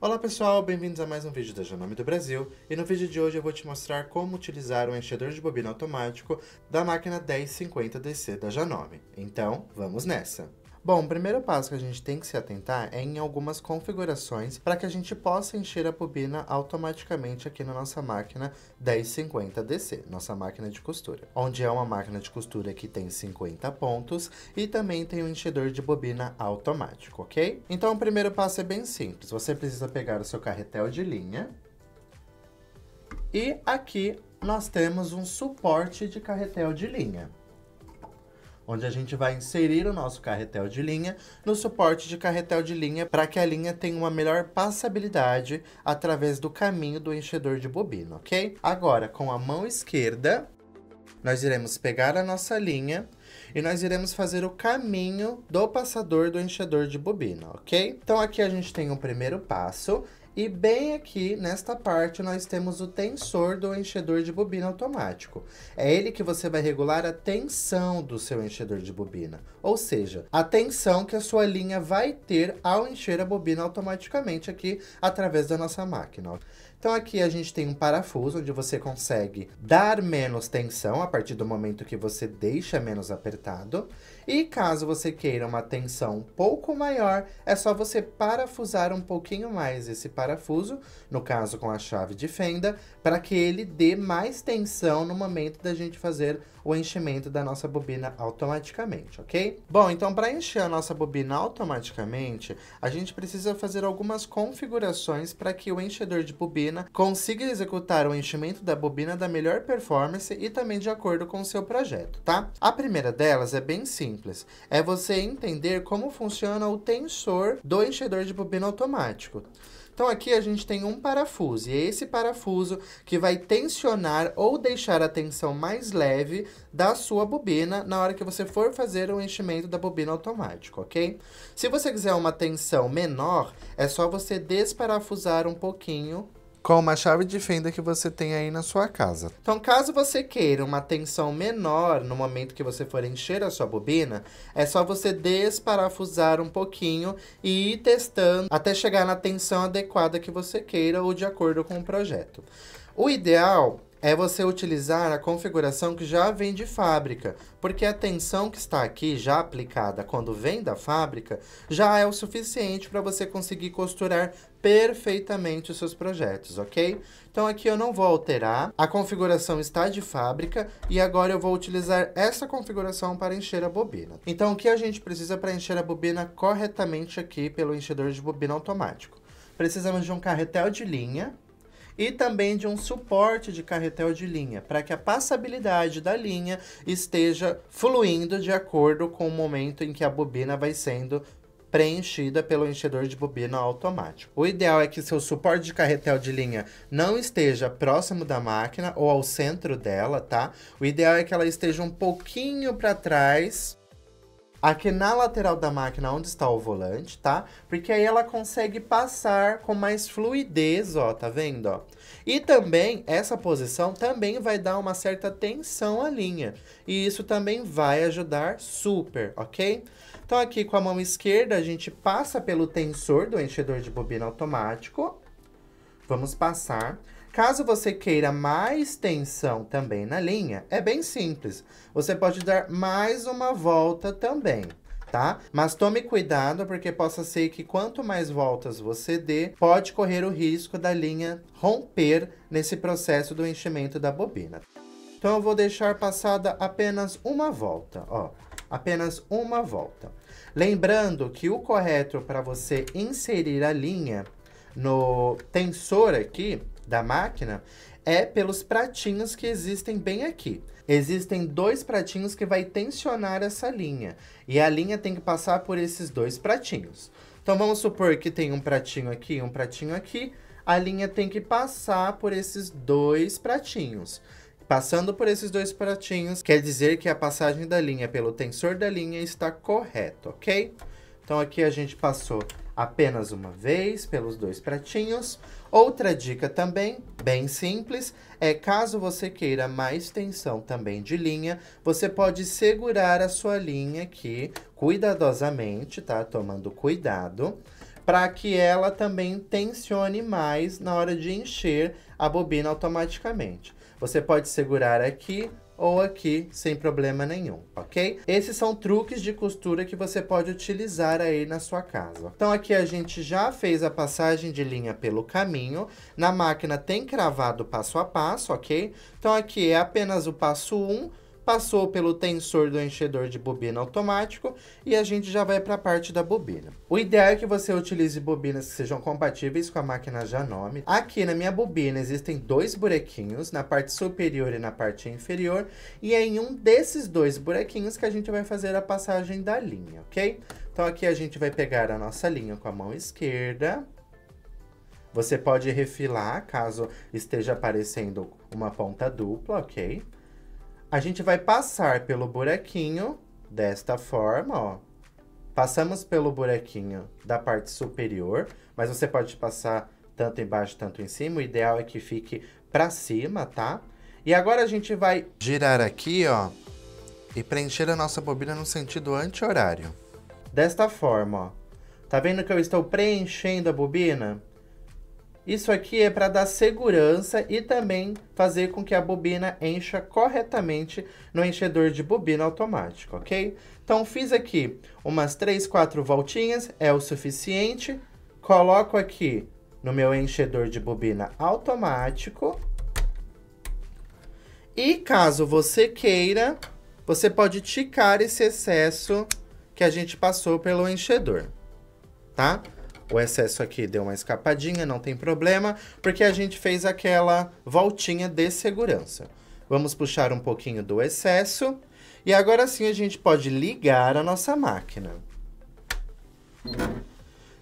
Olá pessoal, bem-vindos a mais um vídeo da Janome do Brasil, e no vídeo de hoje eu vou te mostrar como utilizar o enchedor de bobina automático da máquina 1050DC da Janome. Então, vamos nessa! Bom, o primeiro passo que a gente tem que se atentar é em algumas configurações para que a gente possa encher a bobina automaticamente aqui na nossa máquina 1050DC, nossa máquina de costura. Onde é uma máquina de costura que tem 50 pontos e também tem um enchedor de bobina automático, ok? Então o primeiro passo é bem simples, você precisa pegar o seu carretel de linha e aqui nós temos um suporte de carretel de linha, onde a gente vai inserir o nosso carretel de linha no suporte de carretel de linha para que a linha tenha uma melhor passabilidade através do caminho do enchedor de bobina, ok? Agora, com a mão esquerda, nós iremos pegar a nossa linha e nós iremos fazer o caminho do passador do enchedor de bobina, ok? Então aqui a gente tem o primeiro passo. E bem aqui, nesta parte, nós temos o tensor do enchedor de bobina automático. É ele que você vai regular a tensão do seu enchedor de bobina. Ou seja, a tensão que a sua linha vai ter ao encher a bobina automaticamente aqui, através da nossa máquina. Então aqui a gente tem um parafuso, onde você consegue dar menos tensão a partir do momento que você deixa menos apertado. E caso você queira uma tensão um pouco maior, é só você parafusar um pouquinho mais esse parafuso, no caso com a chave de fenda, para que ele dê mais tensão no momento da gente fazer o enchimento da nossa bobina automaticamente, ok? Bom, então para encher a nossa bobina automaticamente, a gente precisa fazer algumas configurações para que o enchedor de bobina consiga executar o enchimento da bobina da melhor performance e também de acordo com o seu projeto, tá? A primeira delas é bem simples, é você entender como funciona o tensor do enchedor de bobina automático. Então aqui a gente tem um parafuso, e é esse parafuso que vai tensionar ou deixar a tensão mais leve da sua bobina na hora que você for fazer o enchimento da bobina automático, ok? Se você quiser uma tensão menor, é só você desparafusar um pouquinho com uma chave de fenda que você tem aí na sua casa. Então, caso você queira uma tensão menor no momento que você for encher a sua bobina, é só você desparafusar um pouquinho e ir testando até chegar na tensão adequada que você queira ou de acordo com o projeto. O ideal é você utilizar a configuração que já vem de fábrica, porque a tensão que está aqui já aplicada quando vem da fábrica já é o suficiente para você conseguir costurar perfeitamente os seus projetos, ok? Então aqui eu não vou alterar, a configuração está de fábrica e agora eu vou utilizar essa configuração para encher a bobina. Então o que a gente precisa para encher a bobina corretamente aqui pelo enchedor de bobina automático? Precisamos de um carretel de linha e também de um suporte de carretel de linha, para que a passabilidade da linha esteja fluindo de acordo com o momento em que a bobina vai sendo preenchida pelo enchedor de bobina automático. O ideal é que seu suporte de carretel de linha não esteja próximo da máquina ou ao centro dela, tá? O ideal é que ela esteja um pouquinho para trás, aqui na lateral da máquina onde está o volante, tá? Porque aí ela consegue passar com mais fluidez, ó, tá vendo, ó? E também, essa posição também vai dar uma certa tensão à linha. E isso também vai ajudar super, ok? Então aqui com a mão esquerda a gente passa pelo tensor do enchedor de bobina automático. Vamos passar. Caso você queira mais tensão também na linha, é bem simples. Você pode dar mais uma volta também, tá? Mas tome cuidado, porque possa ser que quanto mais voltas você dê, pode correr o risco da linha romper nesse processo do enchimento da bobina. Então eu vou deixar passada apenas uma volta, ó. Apenas uma volta. Lembrando que o correto para você inserir a linha no tensor aqui da máquina é pelos pratinhos que existem bem aqui. Existem dois pratinhos que vai tensionar essa linha, e a linha tem que passar por esses dois pratinhos. Então vamos supor que tem um pratinho aqui e um pratinho aqui, a linha tem que passar por esses dois pratinhos. Passando por esses dois pratinhos, quer dizer que a passagem da linha pelo tensor da linha está correta, ok? Então aqui a gente passou apenas uma vez pelos dois pratinhos. Outra dica também, bem simples, é caso você queira mais tensão também de linha, você pode segurar a sua linha aqui cuidadosamente, tá? Tomando cuidado, para que ela também tensione mais na hora de encher a bobina automaticamente. Você pode segurar aqui ou aqui sem problema nenhum, ok? Esses são truques de costura que você pode utilizar aí na sua casa. Então aqui a gente já fez a passagem de linha pelo caminho. Na máquina tem cravado passo a passo, ok? Então aqui é apenas o passo 1. Passou pelo tensor do enchedor de bobina automático e a gente já vai para a parte da bobina. O ideal é que você utilize bobinas que sejam compatíveis com a máquina Janome. Aqui na minha bobina existem 2 buraquinhos, na parte superior e na parte inferior, e é em um desses 2 buraquinhos que a gente vai fazer a passagem da linha, ok? Então aqui a gente vai pegar a nossa linha com a mão esquerda. Você pode refilar caso esteja aparecendo uma ponta dupla, ok? A gente vai passar pelo buraquinho desta forma, ó. Passamos pelo buraquinho da parte superior, mas você pode passar tanto embaixo, tanto em cima. O ideal é que fique pra cima, tá? E agora a gente vai girar aqui, ó, e preencher a nossa bobina no sentido anti-horário. Desta forma, ó. Tá vendo que eu estou preenchendo a bobina? Isso aqui é para dar segurança e também fazer com que a bobina encha corretamente no enchedor de bobina automático, ok? Então, fiz aqui umas 3, 4 voltinhas, é o suficiente. Coloco aqui no meu enchedor de bobina automático. E caso você queira, você pode ticar esse excesso que a gente passou pelo enchedor, tá? O excesso aqui deu uma escapadinha, não tem problema, porque a gente fez aquela voltinha de segurança. Vamos puxar um pouquinho do excesso. E agora sim a gente pode ligar a nossa máquina.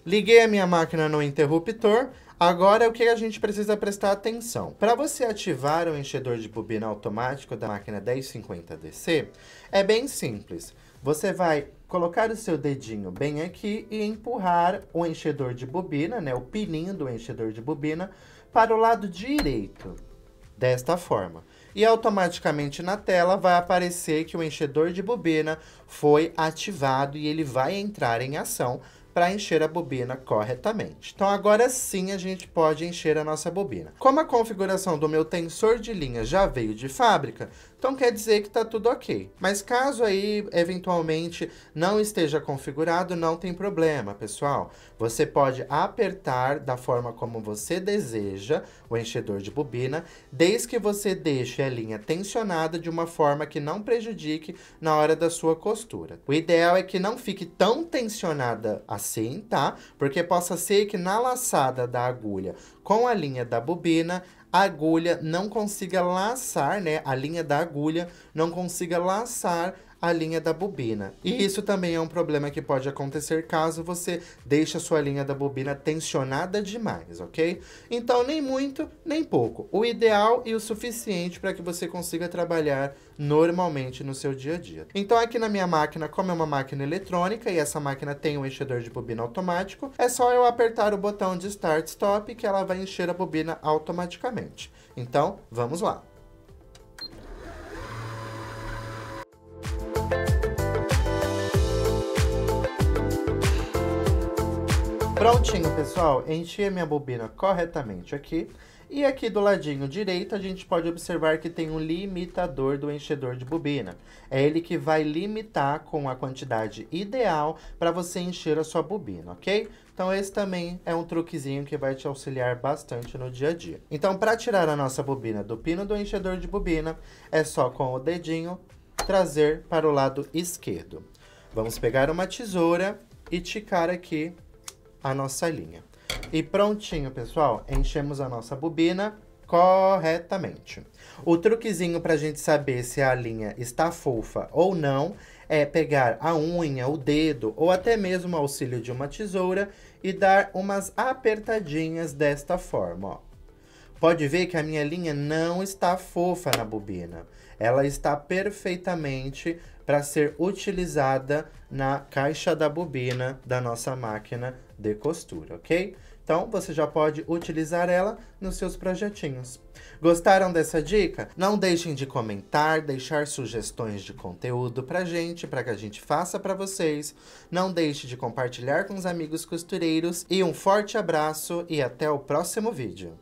Liguei a minha máquina no interruptor. Agora, o que a gente precisa prestar atenção? Para você ativar o enchedor de bobina automático da máquina 1050DC, é bem simples. Você vai colocar o seu dedinho bem aqui e empurrar o enchedor de bobina, né, o pininho do enchedor de bobina, para o lado direito, desta forma. E automaticamente na tela vai aparecer que o enchedor de bobina foi ativado e ele vai entrar em ação para encher a bobina corretamente. Então agora sim a gente pode encher a nossa bobina. Como a configuração do meu tensor de linha já veio de fábrica, então quer dizer que está tudo ok. Mas caso aí eventualmente não esteja configurado, não tem problema, pessoal. Você pode apertar da forma como você deseja o enchedor de bobina, desde que você deixe a linha tensionada de uma forma que não prejudique na hora da sua costura. O ideal é que não fique tão tensionada assim, tá? Porque possa ser que na laçada da agulha com a linha da bobina, a agulha não consiga laçar, né? A linha da agulha não consiga laçar a linha da bobina. E isso também é um problema que pode acontecer caso você deixe a sua linha da bobina tensionada demais, ok? Então, nem muito, nem pouco. O ideal e o suficiente para que você consiga trabalhar normalmente no seu dia a dia. Então, aqui na minha máquina, como é uma máquina eletrônica e essa máquina tem um enchedor de bobina automático, é só eu apertar o botão de Start Stop que ela vai encher a bobina automaticamente. Então, vamos lá. Prontinho, pessoal, enchi a minha bobina corretamente aqui. E aqui do ladinho direito, a gente pode observar que tem um limitador do enchedor de bobina. É ele que vai limitar com a quantidade ideal para você encher a sua bobina, ok? Então, esse também é um truquezinho que vai te auxiliar bastante no dia a dia. Então, para tirar a nossa bobina do pino do enchedor de bobina, é só com o dedinho trazer para o lado esquerdo. Vamos pegar uma tesoura e ticar aqui a nossa linha. E prontinho, pessoal, enchemos a nossa bobina corretamente. O truquezinho para a gente saber se a linha está fofa ou não é pegar a unha, o dedo ou até mesmo o auxílio de uma tesoura e dar umas apertadinhas desta forma, ó. Pode ver que a minha linha não está fofa na bobina. Ela está perfeitamente para ser utilizada na caixa da bobina da nossa máquina de costura, ok? Então, você já pode utilizar ela nos seus projetinhos. Gostaram dessa dica? Não deixem de comentar, deixar sugestões de conteúdo pra gente, para que a gente faça para vocês. Não deixe de compartilhar com os amigos costureiros. E um forte abraço e até o próximo vídeo.